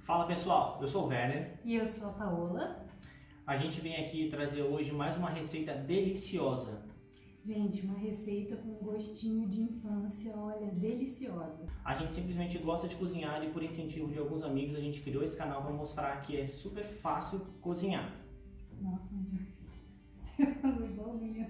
Fala pessoal, eu sou o Werner. E eu sou a Paola. A gente vem aqui trazer hoje mais uma receita deliciosa. Gente, uma receita com gostinho de infância, olha, deliciosa. A gente simplesmente gosta de cozinhar e por incentivo de alguns amigos a gente criou esse canal para mostrar que é super fácil cozinhar. Nossa, você falou igual o William.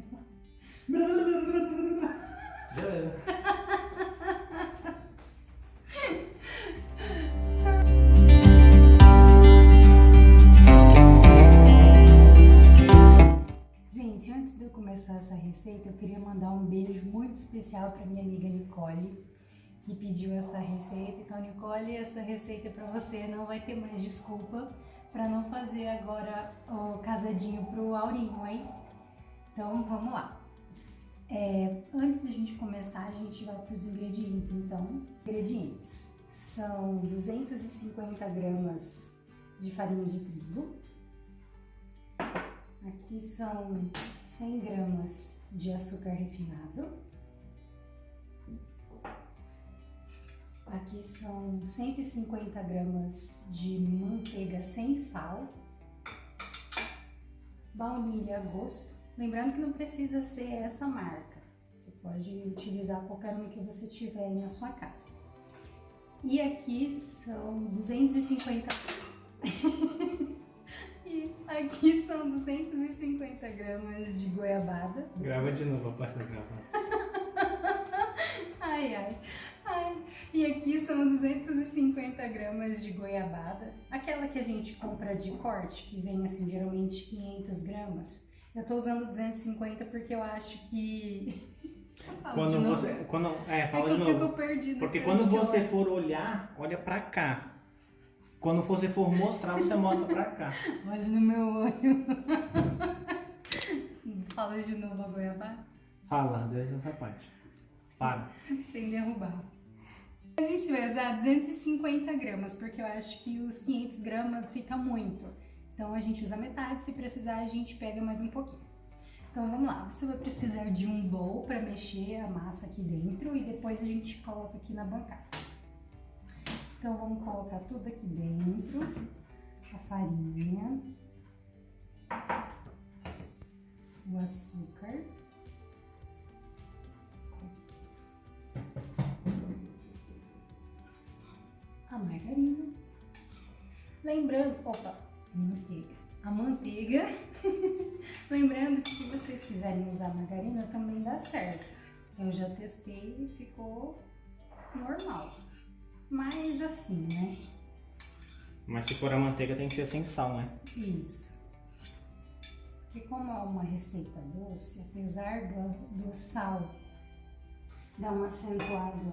Gente, antes de eu começar essa receita, eu queria mandar um beijo muito especial para minha amiga Nicole, que pediu essa receita. Então, Nicole, essa receita é para você, não vai ter mais desculpa para não fazer agora o casadinho pro Aurinho, hein? Então, vamos lá. Antes da gente começar, a gente vai para os ingredientes, então. Ingredientes são 250 gramas de farinha de trigo. Aqui são 100 gramas de açúcar refinado. Aqui são 150 gramas de manteiga sem sal. Baunilha a gosto. Lembrando que não precisa ser essa marca. Você pode utilizar qualquer uma que você tiver aí na sua casa. E aqui são 250... Aqui são 250 gramas de goiabada. Grava de novo a parte da grava. Ai. E aqui são 250 gramas de goiabada. Aquela que a gente compra de corte, que vem assim, geralmente 500 gramas. Eu tô usando 250 porque eu acho que... Fala de novo. Fico perdida. Porque quando você for olhar, olha pra cá. Quando você for mostrar, você mostra pra cá. Olha no meu olho. Fala de novo a goiabada. Fala, deixa essa parte. Para. Sem derrubar. A gente vai usar 250 gramas, porque eu acho que os 500 gramas fica muito. Então a gente usa metade, se precisar a gente pega mais um pouquinho. Então vamos lá, você vai precisar de um bowl para mexer a massa aqui dentro e depois a gente coloca aqui na bancada. Então vamos colocar tudo aqui dentro, a farinha, o açúcar, a margarina, lembrando, a manteiga, lembrando que se vocês quiserem usar margarina também dá certo, eu já testei e ficou normal. Mas assim, né? Mas se for a manteiga tem que ser sem sal, né? Isso. Porque como é uma receita doce, apesar do sal dar uma acentuada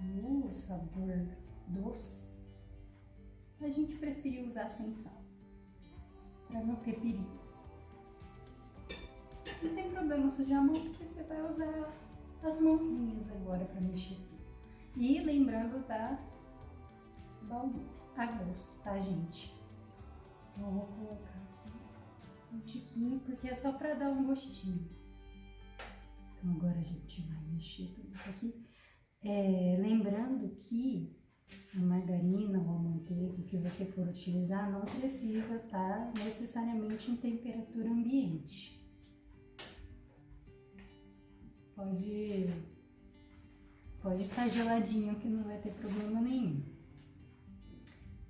no sabor doce, a gente preferiu usar sem sal, para não ter perigo. Não tem problema sujar a mão, porque você vai usar as mãozinhas agora para mexer tudo. E lembrando da baunilha a gosto, tá, gente? Eu vou colocar um tiquinho, porque é só pra dar um gostinho. Então agora a gente vai mexer tudo isso aqui. Lembrando que a margarina ou a manteiga que você for utilizar não precisa estar necessariamente em temperatura ambiente. Pode estar geladinho que não vai ter problema nenhum.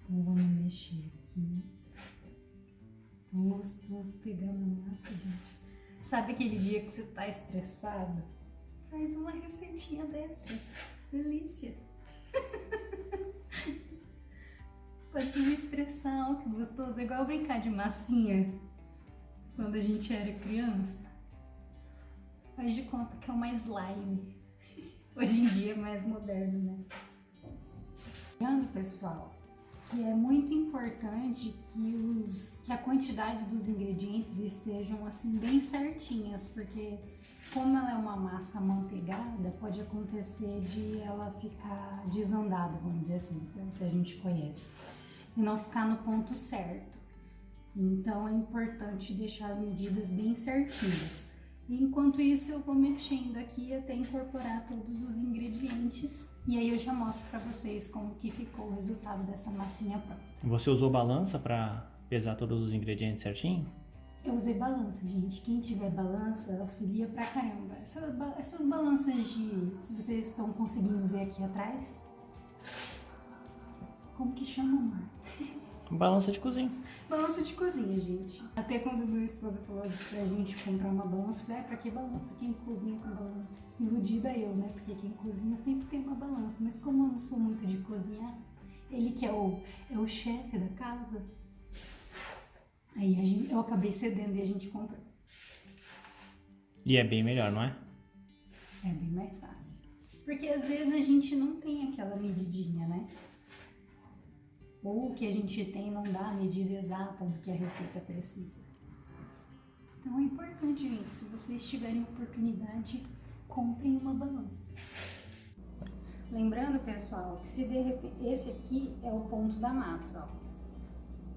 Então vamos mexer aqui. Tão gostoso pegando a massa, gente. Sabe aquele dia que você tá estressado? Faz uma receitinha dessa. Delícia. Pode se estressar, ó, que gostoso. É igual brincar de massinha quando a gente era criança. Faz de conta que é uma slime. Hoje em dia é mais moderno, né? Lembrando, pessoal, que é muito importante que a quantidade dos ingredientes estejam assim bem certinhas, porque como ela é uma massa amanteigada, pode acontecer de ela ficar desandada, vamos dizer assim, que a gente conhece, e não ficar no ponto certo. Então é importante deixar as medidas bem certinhas. E enquanto isso eu vou mexendo aqui até incorporar todos os ingredientes E aí eu já mostro pra vocês como que ficou o resultado dessa massinha pronta. Você usou balança para pesar todos os ingredientes certinho? Eu usei balança, gente. Quem tiver balança auxilia pra caramba. Essas balanças de... Se vocês estão conseguindo ver aqui atrás. Como que chama, amor? Balança de cozinha. Balança de cozinha, gente. Até quando meu esposo falou pra gente comprar uma balança, eu falei, pra que balança? Quem cozinha com balança? Iludida eu, né? Porque quem cozinha sempre tem uma balança. Mas como eu não sou muito de cozinhar, ele que é o chefe da casa, aí eu acabei cedendo e a gente comprou. E é bem melhor, não é? É bem mais fácil. Porque às vezes a gente não tem aquela medidinha, né? Ou o que a gente tem não dá a medida exata do que a receita precisa. Então é importante, gente, se vocês tiverem oportunidade, comprem uma balança. Lembrando, pessoal, que se de repente, esse aqui é o ponto da massa, ó.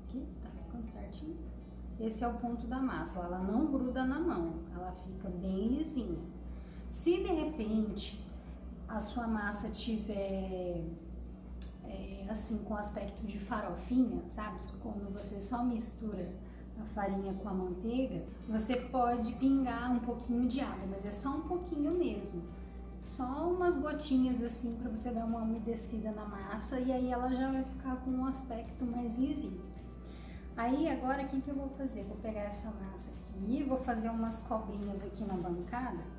Aqui, tá ficando certinho? Esse é o ponto da massa, ó. Ela não gruda na mão, ela fica bem lisinha. Se de repente a sua massa tiver assim, com aspecto de farofinha, sabe? Quando você só mistura a farinha com a manteiga, você pode pingar um pouquinho de água, mas é só um pouquinho mesmo. Só umas gotinhas assim para você dar uma umedecida na massa e aí ela já vai ficar com um aspecto mais lisinho. Aí agora o que eu vou fazer? Vou pegar essa massa aqui, vou fazer umas cobrinhas aqui na bancada.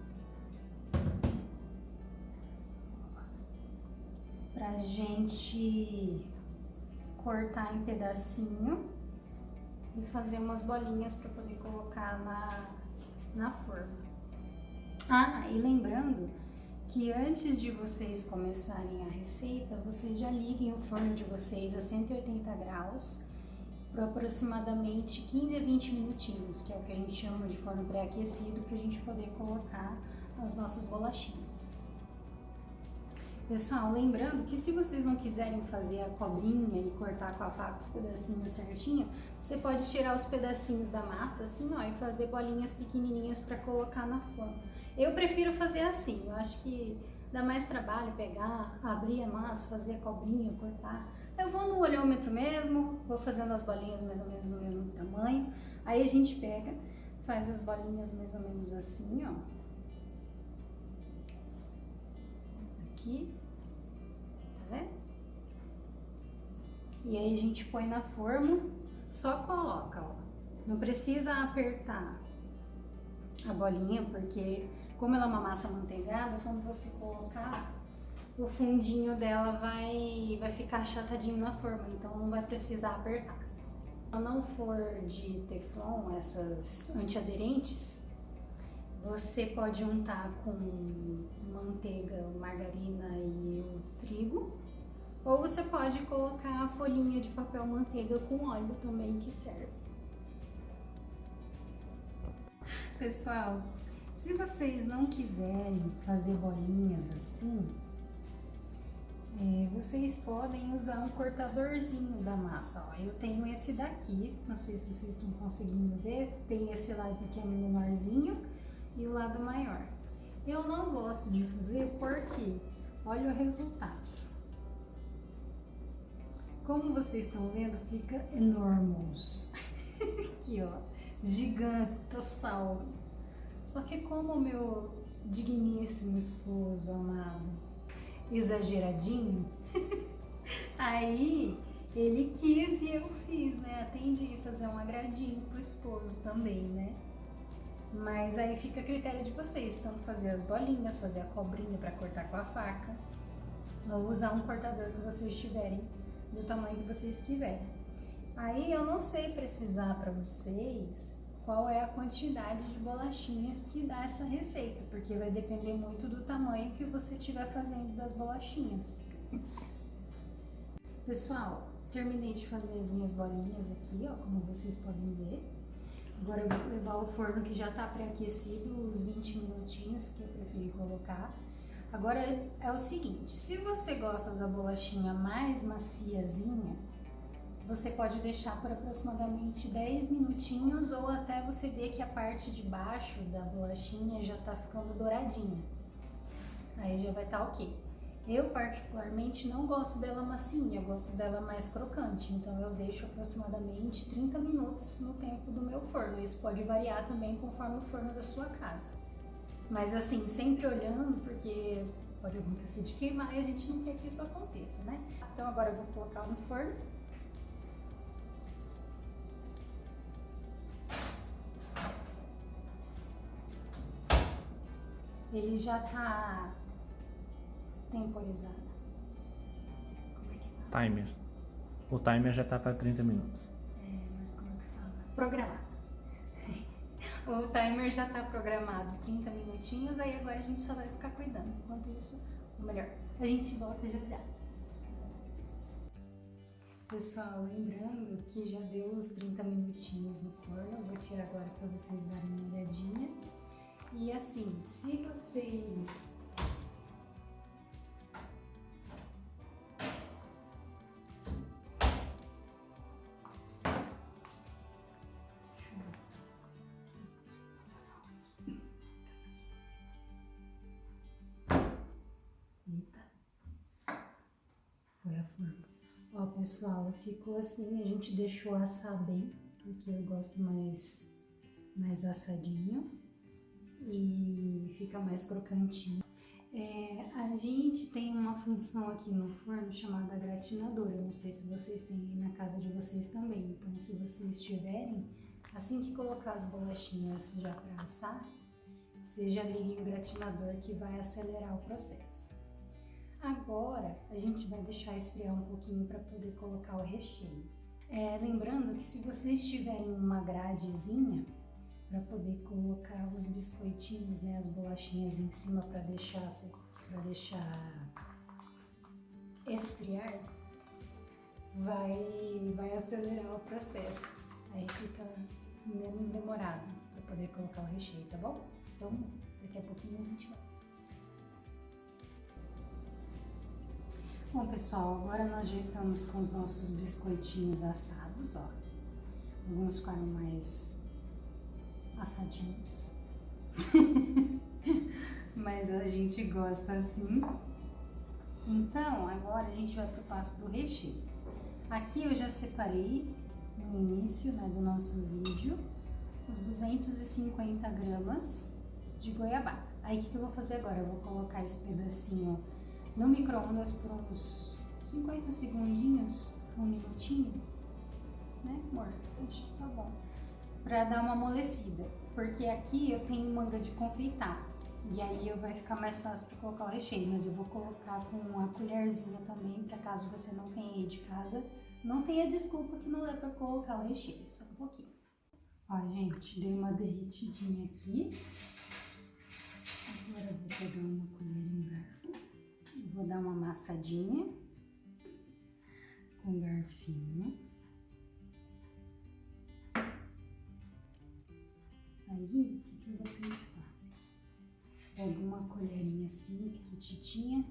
Pra gente cortar em pedacinho e fazer umas bolinhas para poder colocar na forma. E lembrando que antes de vocês começarem a receita, vocês já liguem o forno de vocês a 180 graus por aproximadamente 15 a 20 minutinhos, que é o que a gente chama de forno pré-aquecido, para a gente poder colocar as nossas bolachinhas. Pessoal, lembrando que se vocês não quiserem fazer a cobrinha e cortar com a faca os pedacinhos certinho, você pode tirar os pedacinhos da massa assim, ó, e fazer bolinhas pequenininhas para colocar na forma. Eu prefiro fazer assim, eu acho que dá mais trabalho pegar, abrir a massa, fazer a cobrinha, cortar. Eu vou no olhômetro mesmo, vou fazendo as bolinhas mais ou menos do mesmo tamanho, aí a gente pega, faz as bolinhas mais ou menos assim, ó. Aqui, tá vendo? E aí a gente põe na forma, só coloca, ó. Não precisa apertar a bolinha, porque como ela é uma massa amanteigada, quando você colocar, o fundinho dela vai ficar achatadinho na forma, então não vai precisar apertar. Se ela não for de teflon, essas antiaderentes, você pode untar com manteiga, margarina e o trigo, ou você pode colocar a folhinha de papel manteiga com óleo também, que serve. Pessoal, se vocês não quiserem fazer bolinhas assim, vocês podem usar um cortadorzinho da massa. Ó, eu tenho esse daqui, não sei se vocês estão conseguindo ver, tem esse lado que é menorzinho e o lado maior. Eu não gosto de fazer porque, olha o resultado. Como vocês estão vendo, fica enormous. Aqui, ó, gigantossauro. Só que como o meu digníssimo esposo amado, exageradinho, aí ele quis e eu fiz, né? Atendi a fazer um agradinho pro esposo também, né? Mas aí fica a critério de vocês, tanto fazer as bolinhas, fazer a cobrinha para cortar com a faca, ou usar um cortador que vocês tiverem do tamanho que vocês quiserem. Aí eu não sei precisar para vocês qual é a quantidade de bolachinhas que dá essa receita, porque vai depender muito do tamanho que você estiver fazendo das bolachinhas. Pessoal, terminei de fazer as minhas bolinhas aqui, ó, como vocês podem ver. Agora eu vou levar o forno que já está pré-aquecido, os 20 minutinhos que eu preferi colocar. Agora é o seguinte, se você gosta da bolachinha mais maciazinha, você pode deixar por aproximadamente 10 minutinhos ou até você ver que a parte de baixo da bolachinha já está ficando douradinha. Aí já vai estar ok. Eu particularmente não gosto dela massinha, eu gosto dela mais crocante, então eu deixo aproximadamente 30 minutos no tempo do meu forno. Isso pode variar também conforme o forno da sua casa. Mas assim, sempre olhando, porque pode acontecer de queimar e a gente não quer que isso aconteça, né? Então agora eu vou colocar no forno. Ele já tá temporizado. Como é que fala? Timer. O timer já tá para 30 minutos. Mas como é que fala? Programado. O timer já tá programado 30 minutinhos, aí agora a gente só vai ficar cuidando. Enquanto isso, ou melhor, a gente volta já já. Pessoal, lembrando que já deu os 30 minutinhos no forno, eu vou tirar agora para vocês darem uma olhadinha. E assim, se vocês foi a forma. Ó, pessoal, ficou assim, a gente deixou assar bem, porque eu gosto mais assadinho e fica mais crocantinho. A gente tem uma função aqui no forno chamada gratinadora, eu não sei se vocês têm aí na casa de vocês também, então se vocês tiverem, assim que colocar as bolachinhas já para assar, vocês já liguem o gratinador que vai acelerar o processo. Agora a gente vai deixar esfriar um pouquinho para poder colocar o recheio. Lembrando que se vocês tiverem uma gradezinha para poder colocar os biscoitinhos, né, as bolachinhas em cima para deixar esfriar, vai acelerar o processo. Aí fica menos demorado para poder colocar o recheio, tá bom? Então daqui a pouquinho a gente vai. Bom, pessoal, agora nós já estamos com os nossos biscoitinhos assados, ó. Alguns ficaram mais assadinhos, mas a gente gosta assim. Então, agora a gente vai pro passo do recheio. Aqui eu já separei no início, né, do nosso vídeo os 250 gramas de goiabada. Aí o que eu vou fazer agora? Eu vou colocar esse pedacinho no micro-ondas por uns 50 segundinhos, um minutinho, né, amor? Acho que tá bom. Pra dar uma amolecida, porque aqui eu tenho manga de confeitar e aí vai ficar mais fácil para colocar o recheio, mas eu vou colocar com uma colherzinha também, para caso você não tenha aí de casa, não tenha desculpa que não dá para colocar o recheio, só um pouquinho. Ó, gente, dei uma derretidinha aqui. Agora eu vou pegar uma colher em garfo, vou dar uma amassadinha com garfinho. Aí, o que vocês fazem? Pega uma colherinha assim, pequititinha,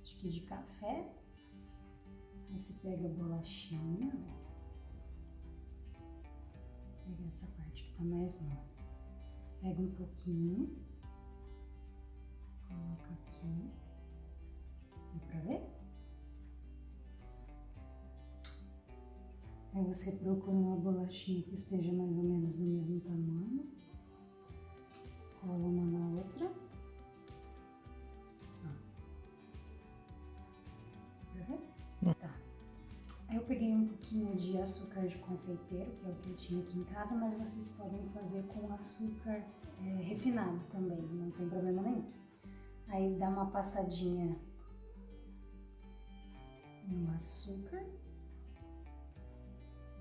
acho que de café. Aí você pega a bolachinha, ó. Pega essa parte que tá mais nova. Pega um pouquinho, coloca aqui. Dá pra ver? Aí você procura uma bolachinha que esteja mais ou menos do mesmo tamanho. Cola uma na outra. Ó. Dá pra ver? Tá. Aí eu peguei um pouquinho de açúcar de confeiteiro, que é o que eu tinha aqui em casa, mas vocês podem fazer com açúcar refinado também, não tem problema nenhum. Aí dá uma passadinha no açúcar.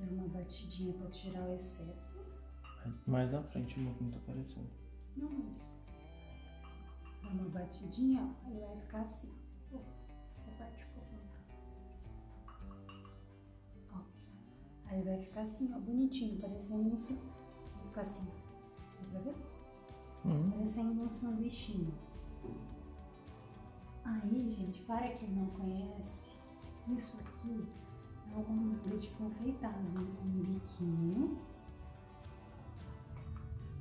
Dá uma batidinha para tirar o excesso. Mais na frente, não tá aparecendo. Não, isso. Dá uma batidinha, ó, ele vai ficar assim. Oh, essa parte ficou faltando. Ó, aí vai ficar assim, ó, bonitinho, parecendo um sanduíche. Vai ficar assim, dá pra ver? Parecendo um sanduichinho. Aí, gente, para quem não conhece, isso aqui é uma manga de confeitar, um biquinho.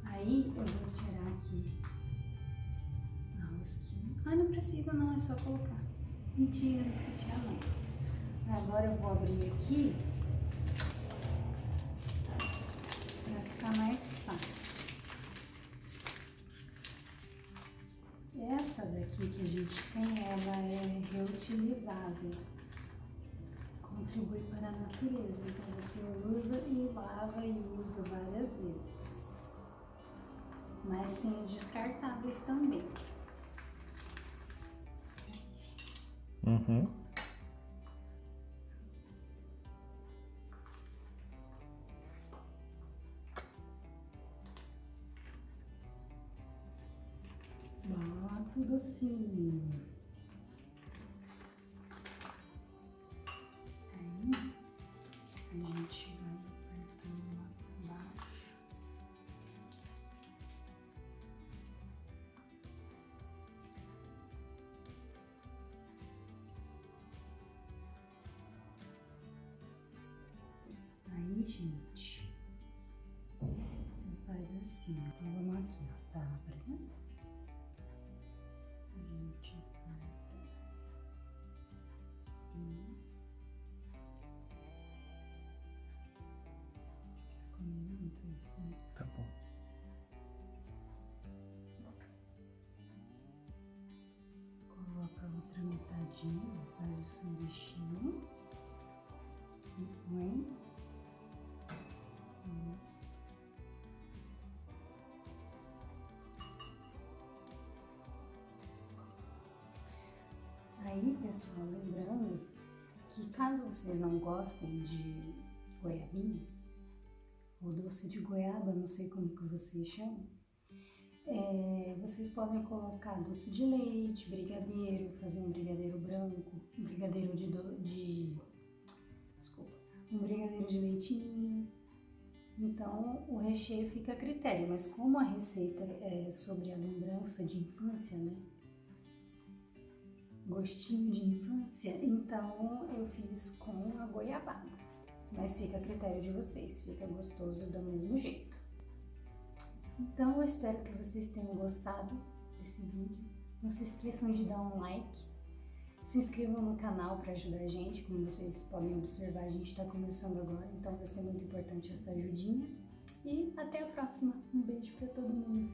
Aí eu vou tirar aqui a rosquinha. Ah, não precisa não, é só colocar. Mentira, não precisa tirar não. Agora eu vou abrir aqui para ficar mais fácil. Essa daqui que a gente tem, ela é reutilizável. Contribui para a natureza. Então você usa e lava e usa várias vezes. Mas tem os descartáveis também. Uhum. Bota o docinho. Aí a gente vai apertando lá pra baixo. Aí, gente, você faz assim, ó. Então vamos aqui, ó. Tá apresentando? A gente aperta e ficou meio muito isso, né? Tá bom. Coloca a outra metadinha, faz o sanduichinho e põe. Isso. Aí, pessoal, lembrando que caso vocês não gostem de goiabinha, ou doce de goiaba, não sei como que vocês chamam, vocês podem colocar doce de leite, brigadeiro, fazer um brigadeiro branco, um brigadeiro um brigadeiro de leite ninho. Então, o recheio fica a critério, mas como a receita é sobre a lembrança de infância, né? Gostinho de infância, então eu fiz com a goiabada. Mas fica a critério de vocês, fica gostoso do mesmo jeito. Então, eu espero que vocês tenham gostado desse vídeo. Não se esqueçam de dar um like. Se inscrevam no canal para ajudar a gente. Como vocês podem observar, a gente está começando agora, então vai ser muito importante essa ajudinha. E até a próxima. Um beijo para todo mundo.